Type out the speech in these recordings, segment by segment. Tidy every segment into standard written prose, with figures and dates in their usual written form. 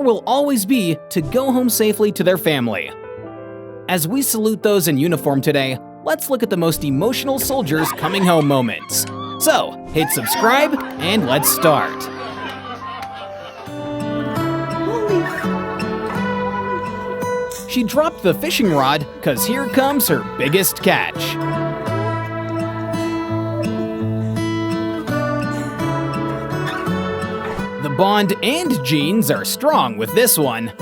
will always be to go home safely to their family. As we salute those in uniform today, let's look at the most emotional soldiers coming home moments. So, hit subscribe and let's start. She dropped the fishing rod, 'cause here comes her biggest catch. The bond and genes are strong with this one.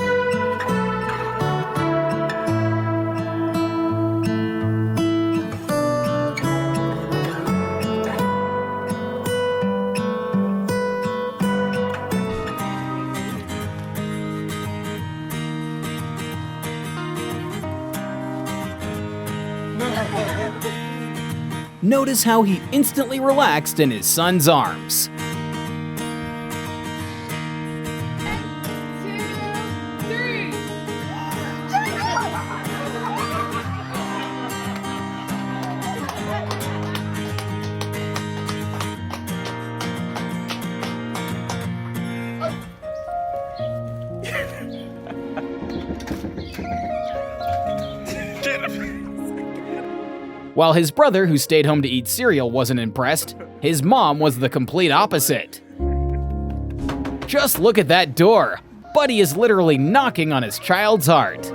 Notice how he instantly relaxed in his son's arms. While his brother, who stayed home to eat cereal, wasn't impressed, his mom was the complete opposite. Just look at that door. Buddy is literally knocking on his child's heart.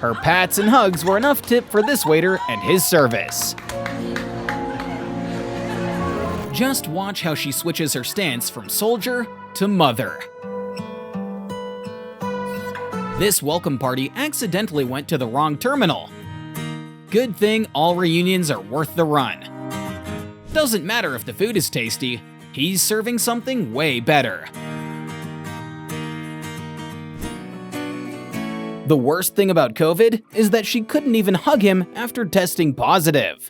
Her pats and hugs were enough tip for this waiter and his service. Just watch how she switches her stance from soldier to mother. This welcome party accidentally went to the wrong terminal. Good thing all reunions are worth the run. Doesn't matter if the food is tasty, he's serving something way better. The worst thing about COVID is that she couldn't even hug him after testing positive.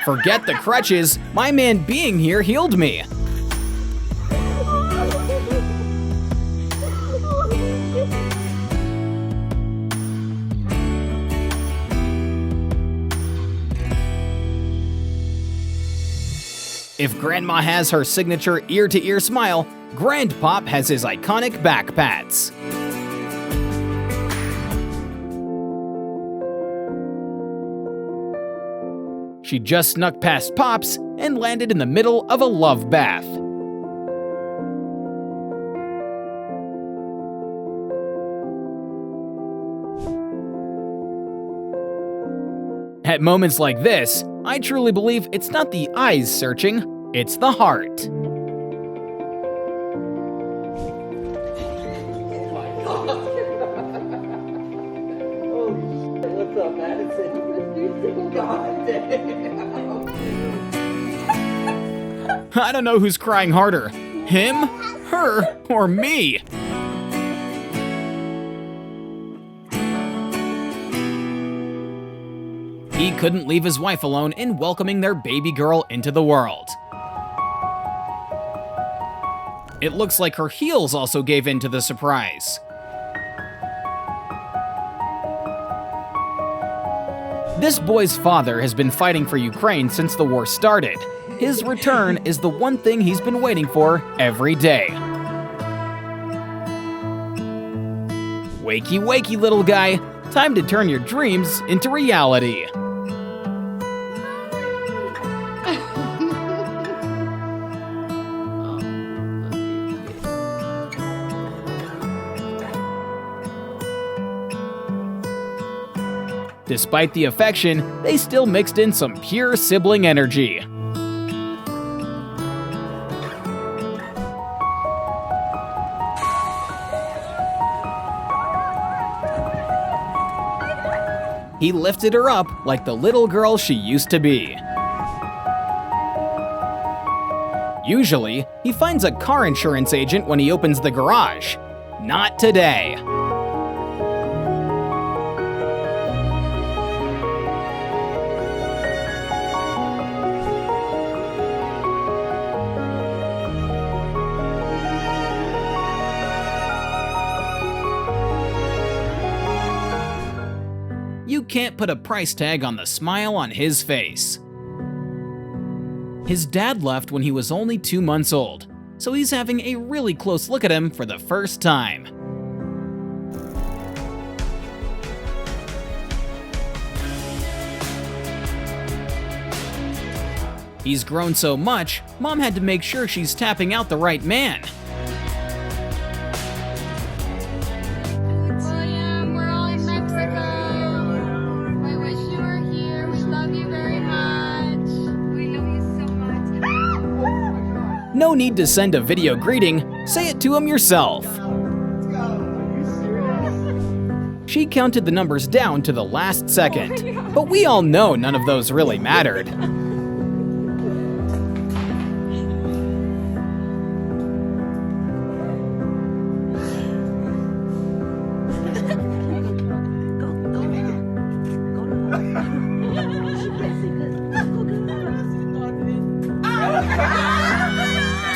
Forget the crutches, my man being here healed me. If Grandma has her signature ear-to-ear smile, Grandpop has his iconic back pats. She just snuck past Pops and landed in the middle of a love bath. At moments like this, I truly believe it's not the eyes searching, it's the heart. What's up, Madison? God damn. I don't know who's crying harder, him, her, or me. He couldn't leave his wife alone in welcoming their baby girl into the world. It looks like her heels also gave in to the surprise. This boy's father has been fighting for Ukraine since the war started. His return is the one thing he's been waiting for every day. Wakey, wakey, little guy. Time to turn your dreams into reality. Despite the affection, they still mixed in some pure sibling energy. He lifted her up like the little girl she used to be. Usually, he finds a car insurance agent when he opens the garage. Not today. You can't put a price tag on the smile on his face. His dad left when he was only 2 months old, so he's having a really close look at him for the first time. He's grown so much, Mom had to make sure she's tapping out the right man. William, we're all in Mexico. I wish you were here. We love you very much. We love you so much. No need to send a video greeting, say it to him yourself. She counted the numbers down to the last second, but we all know none of those really mattered.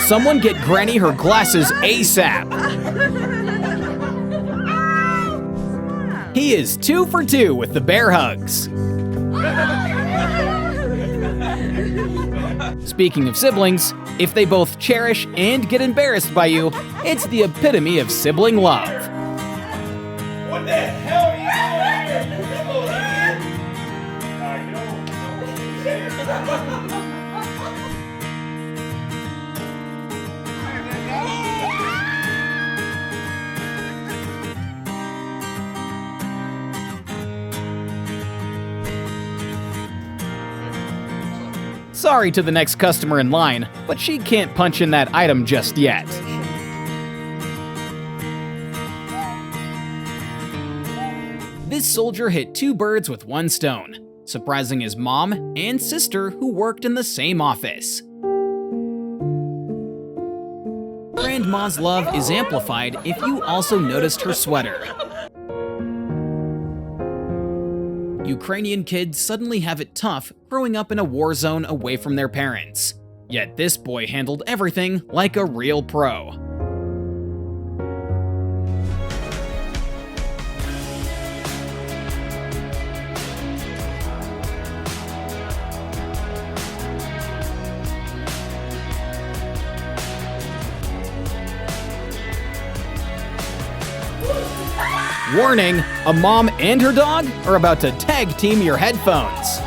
Someone get Granny her glasses ASAP. He is 2 for 2 with the bear hugs. Speaking of siblings, if they both cherish and get embarrassed by you, it's the epitome of sibling love. What the hell are you doing? Sorry to the next customer in line, but she can't punch in that item just yet. This soldier hit 2 birds with 1 stone, surprising his mom and sister who worked in the same office. Grandma's love is amplified if you also noticed her sweater. Ukrainian kids suddenly have it tough growing up in a war zone away from their parents. Yet this boy handled everything like a real pro. Warning, a mom and her dog are about to tag team your headphones.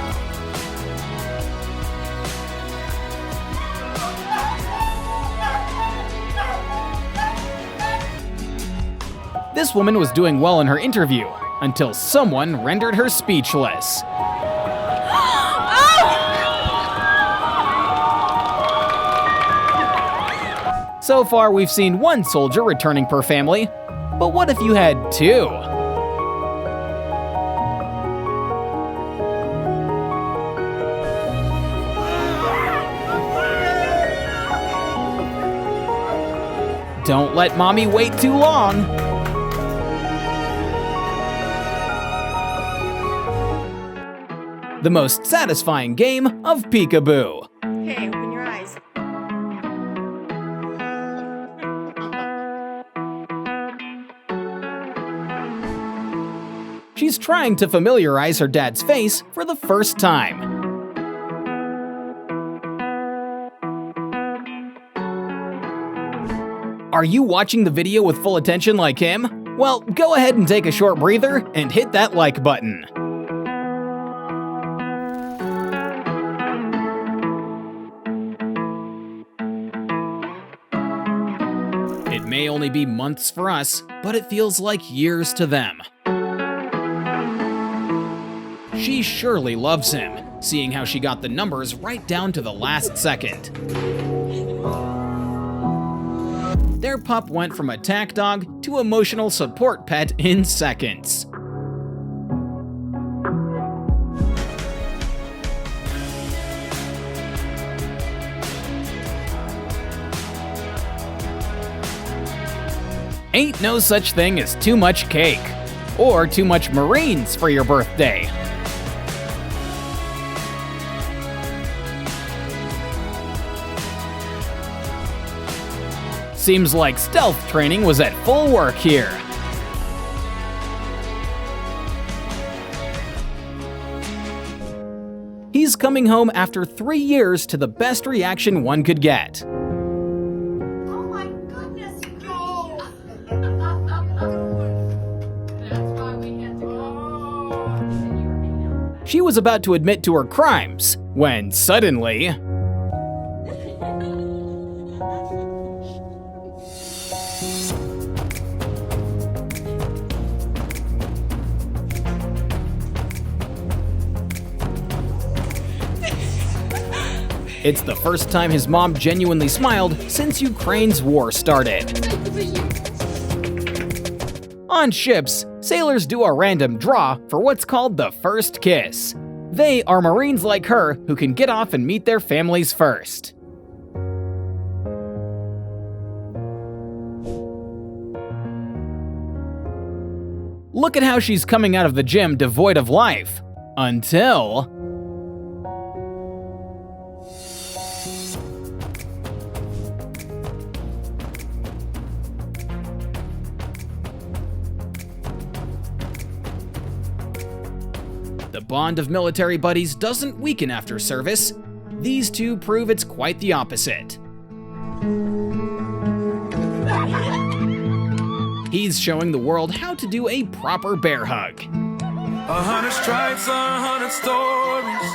This woman was doing well in her interview until someone rendered her speechless. So far, we've seen 1 soldier returning per family, but what if you had 2? Don't let mommy wait too long. The most satisfying game of peekaboo. Okay, open your eyes. She's trying to familiarize her dad's face for the first time. Are you watching the video with full attention like him? Well, go ahead and take a short breather and hit that like button. It may only be months for us, but it feels like years to them. She surely loves him, seeing how she got the numbers right down to the last second. Their pup went from attack dog to emotional support pet in seconds. Ain't no such thing as too much cake, or too much Marines for your birthday. Seems like stealth training was at full work here. He's coming home after 3 years to the best reaction one could get. Oh my goodness, no! That's why we had to go. She was about to admit to her crimes when suddenly, it's the first time his mom genuinely smiled since Ukraine's war started. On ships, sailors do a random draw for what's called the first kiss. They are Marines like her who can get off and meet their families first. Look at how she's coming out of the gym devoid of life. Until... the bond of military buddies doesn't weaken after service. These two prove it's quite the opposite. He's showing the world how to do a proper bear hug. 100 stripes, 100 stories.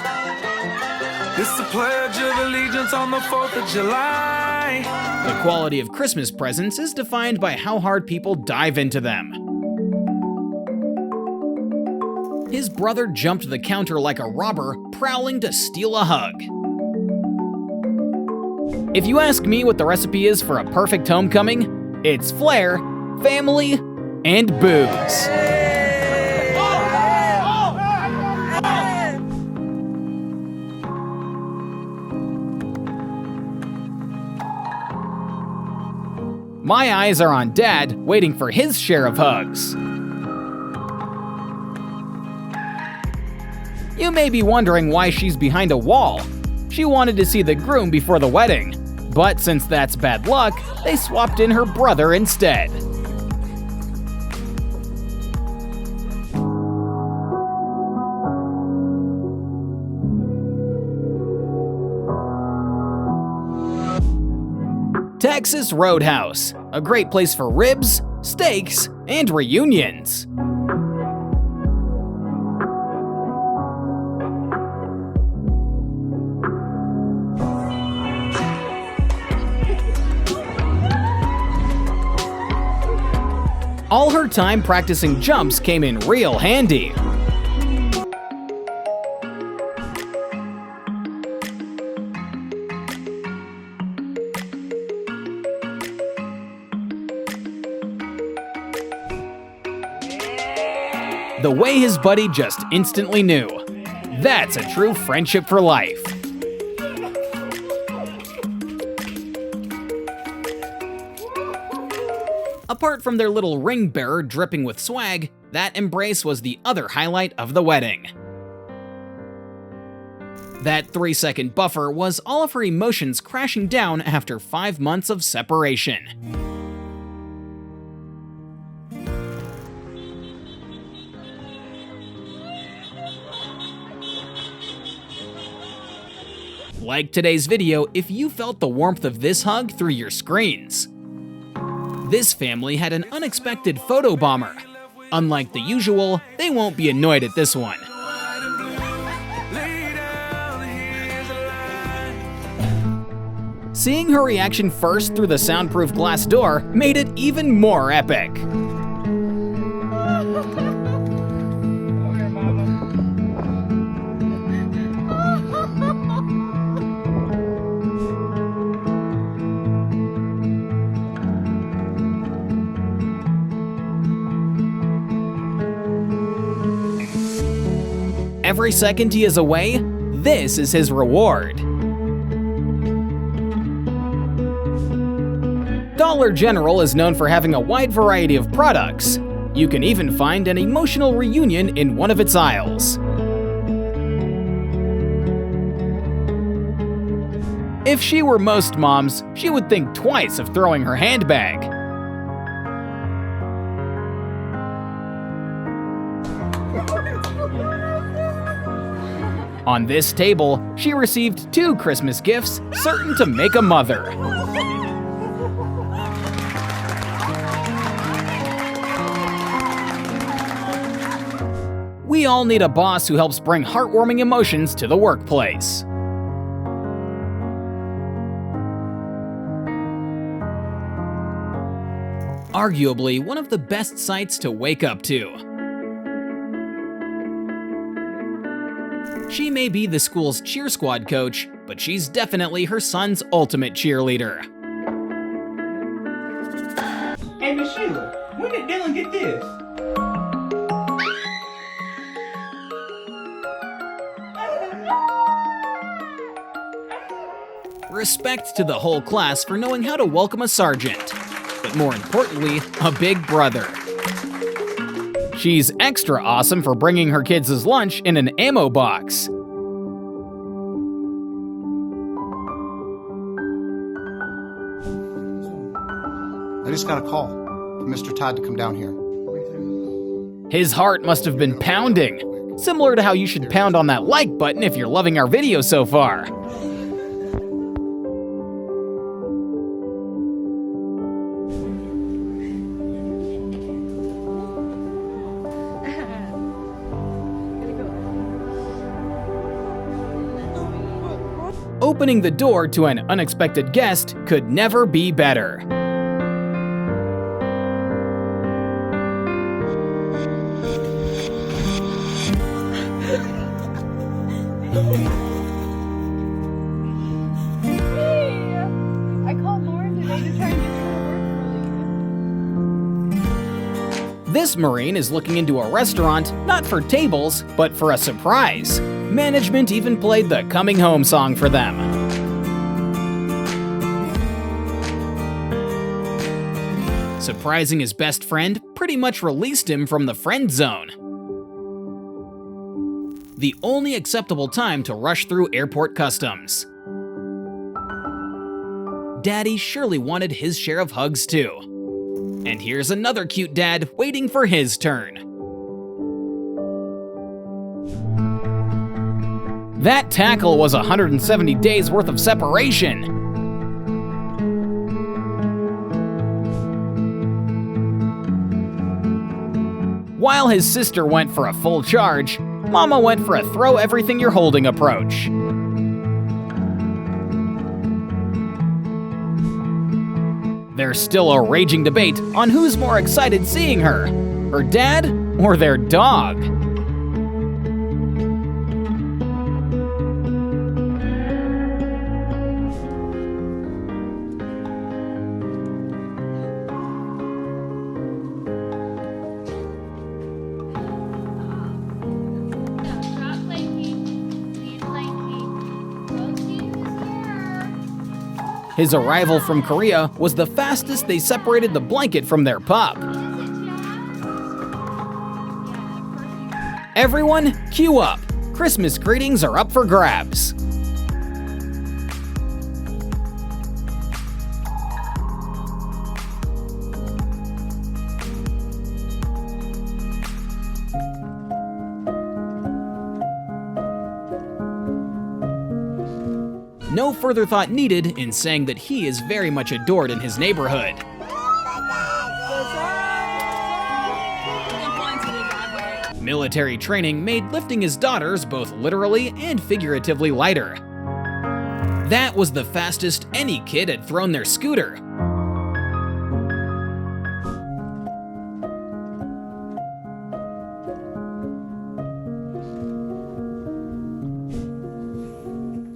It's the Pledge of Allegiance on the 4th of July. The quality of Christmas presents is defined by how hard people dive into them. His brother jumped the counter like a robber, prowling to steal a hug. If you ask me what the recipe is for a perfect homecoming, it's flair, family, and booze. My eyes are on Dad, waiting for his share of hugs. You may be wondering why she's behind a wall. She wanted to see the groom before the wedding, but since that's bad luck, they swapped in her brother instead. Texas Roadhouse, a great place for ribs, steaks, and reunions. All her time practicing jumps came in real handy. The way his buddy just instantly knew. That's a true friendship for life. Apart from their little ring bearer dripping with swag, that embrace was the other highlight of the wedding. That 3-second buffer was all of her emotions crashing down after 5 months of separation. Like today's video if you felt the warmth of this hug through your screens. This family had an unexpected photo bomber. Unlike the usual, they won't be annoyed at this one. Seeing her reaction first through the soundproof glass door made it even more epic. Every second he is away, this is his reward. Dollar General is known for having a wide variety of products. You can even find an emotional reunion in one of its aisles. If she were most moms, she would think twice of throwing her handbag. On this table, she received 2 Christmas gifts certain to make a mother. We all need a boss who helps bring heartwarming emotions to the workplace. Arguably one of the best sights to wake up to. She may be the school's cheer squad coach, but she's definitely her son's ultimate cheerleader. Hey, Miss Sheila, when did Dylan get this? Respect to the whole class for knowing how to welcome a sergeant, but more importantly, a big brother. She's extra awesome for bringing her kids' lunch in an ammo box. I just got a call from Mr. Todd to come down here. His heart must have been pounding, similar to how you should pound on that like button if you're loving our video so far. Opening the door to an unexpected guest could never be better. I called Lauren today to try and get her to work. This Marine is looking into a restaurant, not for tables, but for a surprise. Management even played the Coming Home song for them. Surprising his best friend pretty much released him from the friend zone. The only acceptable time to rush through airport customs. Daddy surely wanted his share of hugs too. And here's another cute dad waiting for his turn. That tackle was 170 days worth of separation. While his sister went for a full charge, Mama went for a throw everything you're holding approach. There's still a raging debate on who's more excited seeing her dad or their dog. His arrival from Korea was the fastest they separated the blanket from their pup. Everyone, queue up. Christmas greetings are up for grabs. No further thought needed in saying that he is very much adored in his neighborhood. Military training made lifting his daughters both literally and figuratively lighter. That was the fastest any kid had thrown their scooter.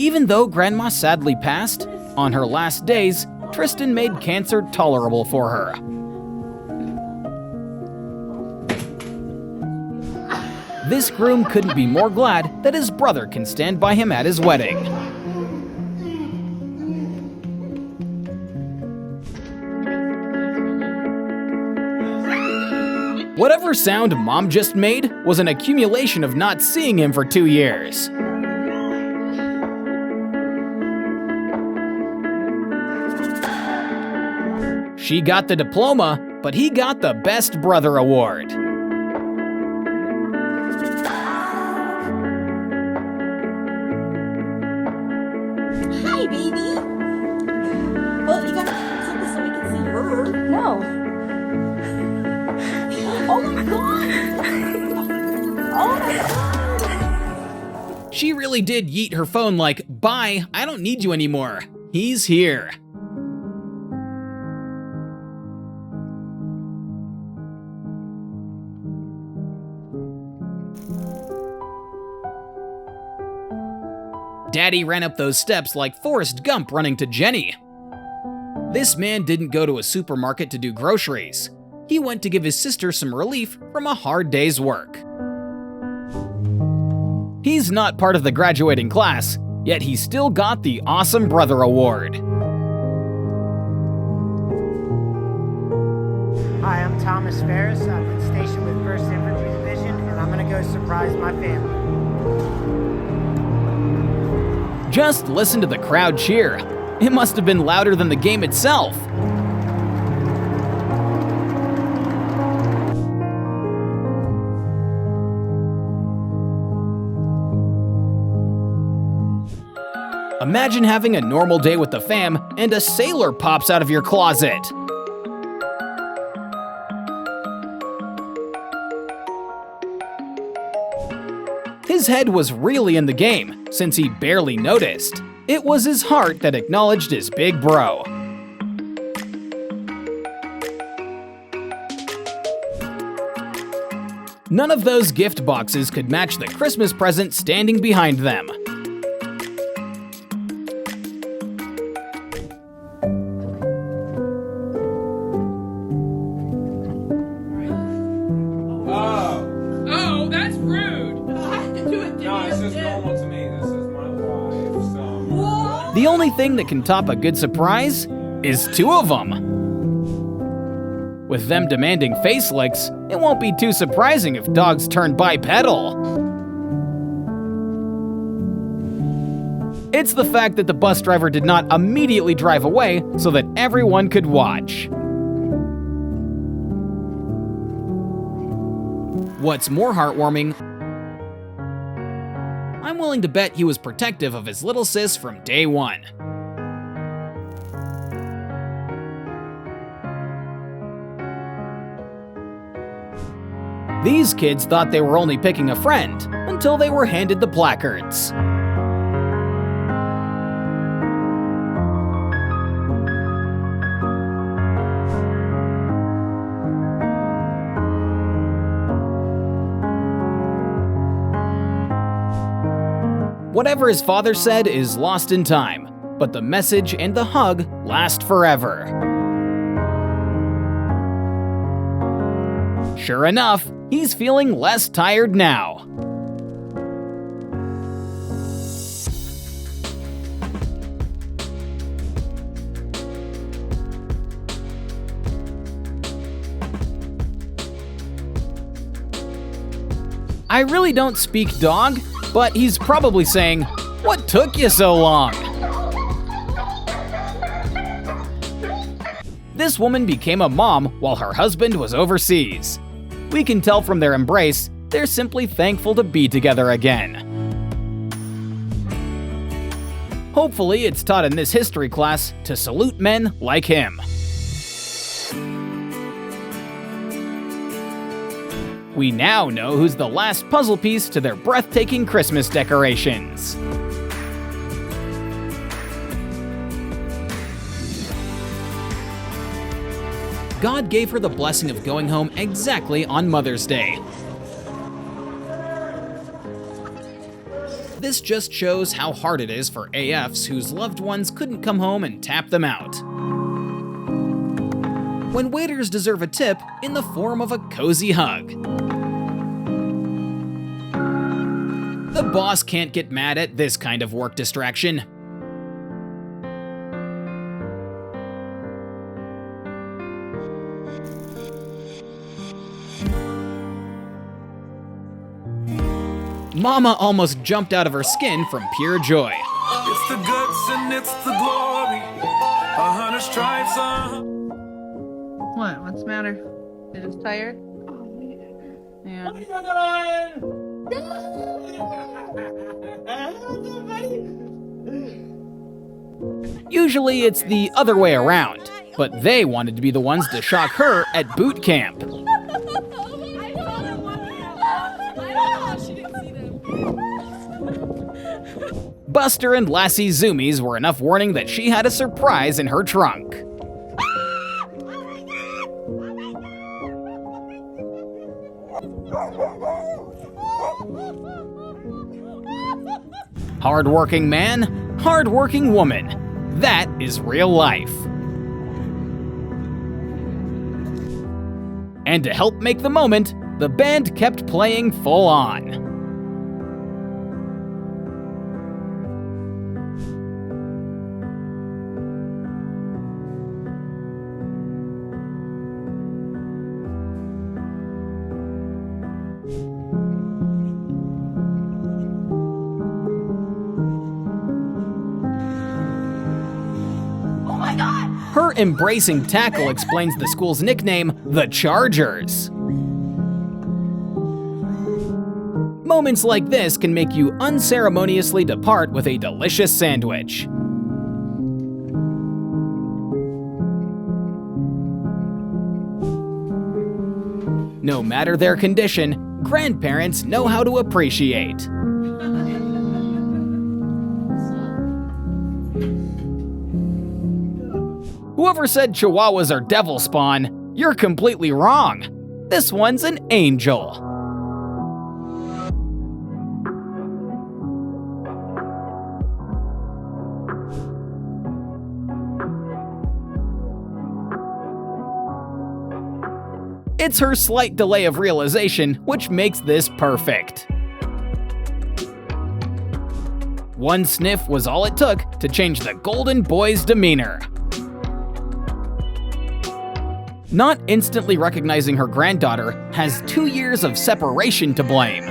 Even though Grandma sadly passed, on her last days, Tristan made cancer tolerable for her. This groom couldn't be more glad that his brother can stand by him at his wedding. Whatever sound Mom just made was an accumulation of not seeing him for 2 years. She got the diploma, but he got the Best Brother award. baby. Well, you gotta flip this so we can see her. No. Oh my god! Oh my god! She really did yeet her phone like, bye, I don't need you anymore. He's here. Daddy ran up those steps like Forrest Gump running to Jenny. This man didn't go to a supermarket to do groceries. He went to give his sister some relief from a hard day's work. He's not part of the graduating class, yet he still got the Awesome Brother Award. Hi, I'm Thomas Ferris. I've been stationed with 1st Infantry Division, and I'm gonna go surprise my family. Just listen to the crowd cheer. It must have been louder than the game itself. Imagine having a normal day with the fam and a sailor pops out of your closet. His head was really in the game, since he barely noticed. It was his heart that acknowledged his big bro. None of those gift boxes could match the Christmas present standing behind them. Oh, that's rude. I have to do it to No, you. it's just normal to me. This is my wife, so. The only thing that can top a good surprise is two of them. With them demanding face licks, it won't be too surprising if dogs turn bipedal. It's the fact that the bus driver did not immediately drive away so that everyone could watch. What's more heartwarming, I'm willing to bet he was protective of his little sis from day one. These kids thought they were only picking a friend until they were handed the placards. Whatever his father said is lost in time, but the message and the hug last forever. Sure enough, he's feeling less tired now. I really don't speak dog, but he's probably saying, "What took you so long?" This woman became a mom while her husband was overseas. We can tell from their embrace, they're simply thankful to be together again. Hopefully, it's taught in this history class to salute men like him. We now know who's the last puzzle piece to their breathtaking Christmas decorations. God gave her the blessing of going home exactly on Mother's Day. This just shows how hard it is for AFs whose loved ones couldn't come home and tap them out. When waiters deserve a tip in the form of a cozy hug. The boss can't get mad at this kind of work distraction. Mama almost jumped out of her skin from pure joy. It's the guts and it's the glory. 100 stripes on. What? What's the matter? You're just tired? Yeah. Usually it's the other way around, but they wanted to be the ones to shock her at boot camp. Buster and Lassie's zoomies were enough warning that she had a surprise in her trunk. Hardworking man, hardworking woman. That is real life. And to help make the moment, the band kept playing full on. Her embracing tackle explains the school's nickname, the Chargers. Moments like this can make you unceremoniously depart with a delicious sandwich. No matter their condition, grandparents know how to appreciate. Whoever said Chihuahuas are devil spawn, you're completely wrong. This one's an angel. It's her slight delay of realization which makes this perfect. One sniff was all it took to change the golden boy's demeanor. Not instantly recognizing her granddaughter has 2 years of separation to blame.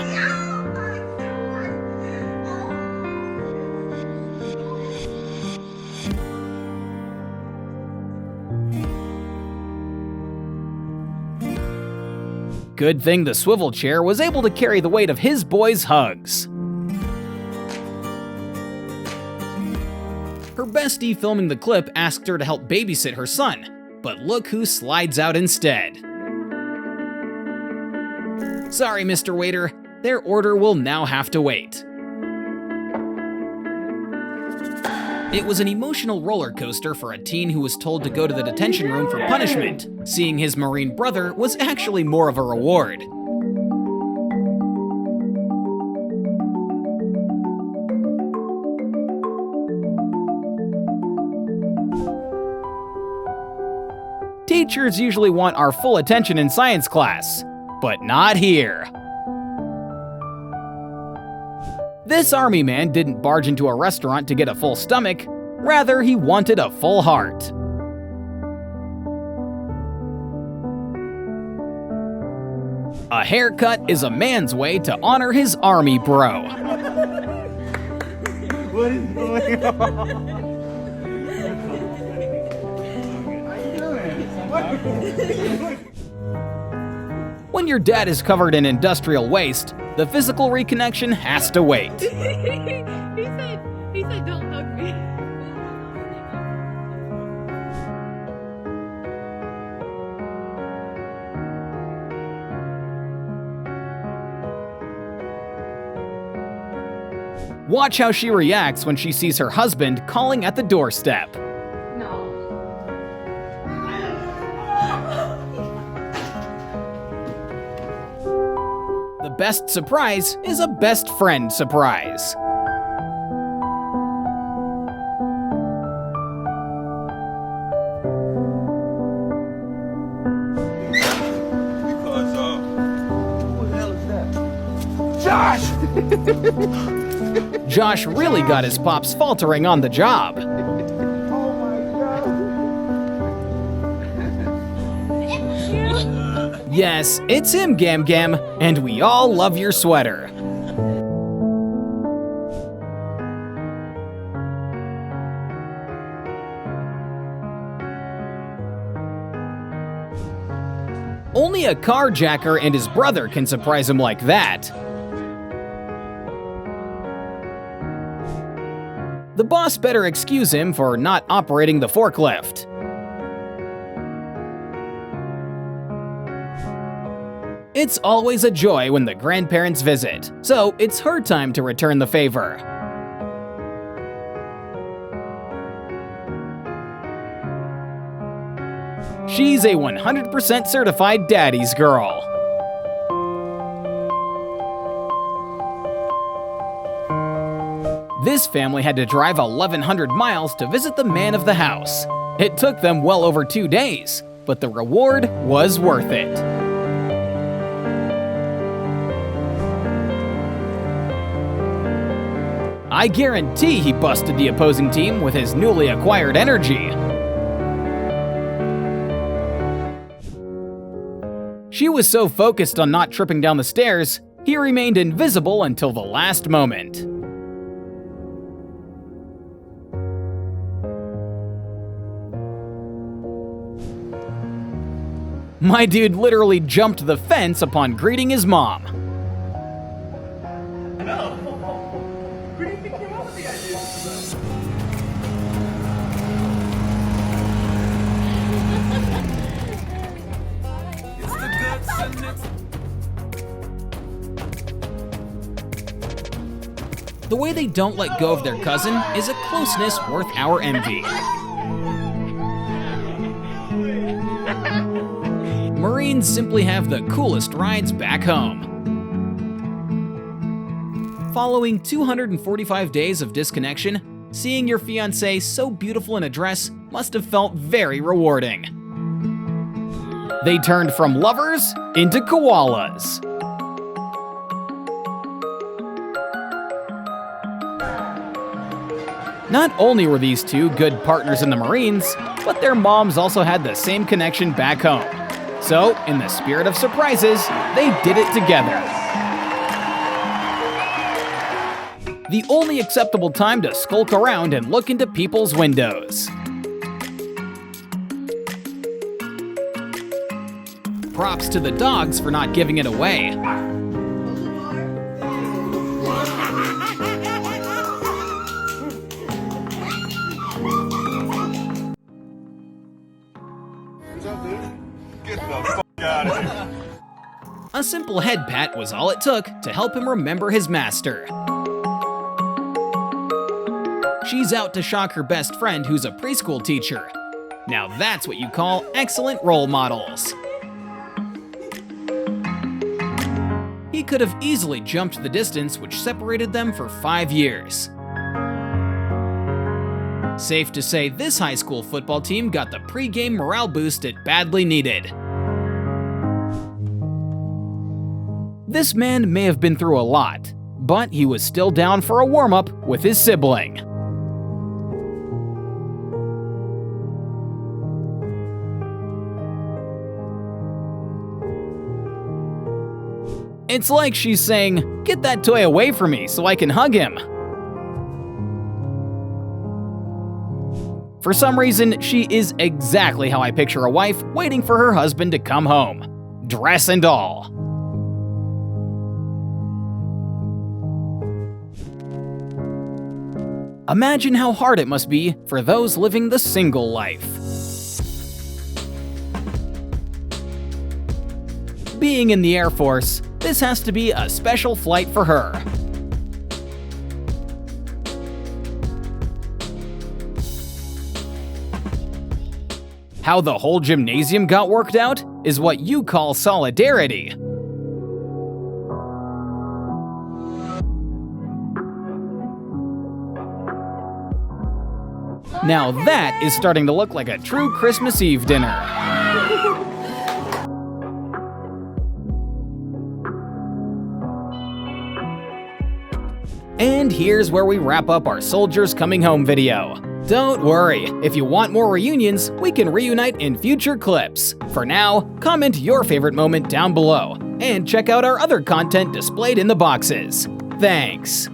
Good thing the swivel chair was able to carry the weight of his boy's hugs. Her bestie filming the clip asked her to help babysit her son. But look who slides out instead. Sorry, Mr. Waiter, their order will now have to wait. It was an emotional roller coaster for a teen who was told to go to the detention room for punishment. Seeing his Marine brother was actually more of a reward. Teachers usually want our full attention in science class, but not here. This army man didn't barge into a restaurant to get a full stomach, rather he wanted a full heart. A haircut is a man's way to honor his army bro. What is going on? When your dad is covered in industrial waste, the physical reconnection has to wait. he said, don't hug me. Watch how she reacts when she sees her husband calling at the doorstep. The best surprise is a best friend surprise. Josh really got his pops faltering on the job. Yes, it's him, Gam Gam, and we all love your sweater. Only a carjacker and his brother can surprise him like that. The boss better excuse him for not operating the forklift. It's always a joy when the grandparents visit, so it's her time to return the favor. She's a 100% certified daddy's girl. This family had to drive 1,100 miles to visit the man of the house. It took them well over 2 days, but the reward was worth it. I guarantee he busted the opposing team with his newly acquired energy. She was so focused on not tripping down the stairs, he remained invisible until the last moment. My dude literally jumped the fence upon greeting his mom. No. Where do you think you came up with the idea? It's the guts and it's The way they don't let go of their cousin is a closeness worth our envy. Marines simply have the coolest rides back home. Following 245 days of disconnection, seeing your fiancé so beautiful in a dress must have felt very rewarding. They turned from lovers into koalas. Not only were these two good partners in the Marines, but their moms also had the same connection back home. So, in the spirit of surprises, they did it together. The only acceptable time to skulk around and look into people's windows. Props to the dogs for not giving it away. A simple head pat was all it took to help him remember his master. She's out to shock her best friend who's a preschool teacher. Now that's what you call excellent role models. He could have easily jumped the distance which separated them for 5 years. Safe to say this high school football team got the pre-game morale boost it badly needed. This man may have been through a lot, but he was still down for a warm-up with his sibling. It's like she's saying, "Get that toy away from me so I can hug him." For some reason, she is exactly how I picture a wife waiting for her husband to come home, dress and all. Imagine how hard it must be for those living the single life. Being in the Air Force, this has to be a special flight for her. How the whole gymnasium got worked out is what you call solidarity. Now that is starting to look like a true Christmas Eve dinner. And here's where we wrap up our Soldiers Coming Home video. Don't worry, if you want more reunions, we can reunite in future clips. For now, comment your favorite moment down below, and check out our other content displayed in the boxes. Thanks!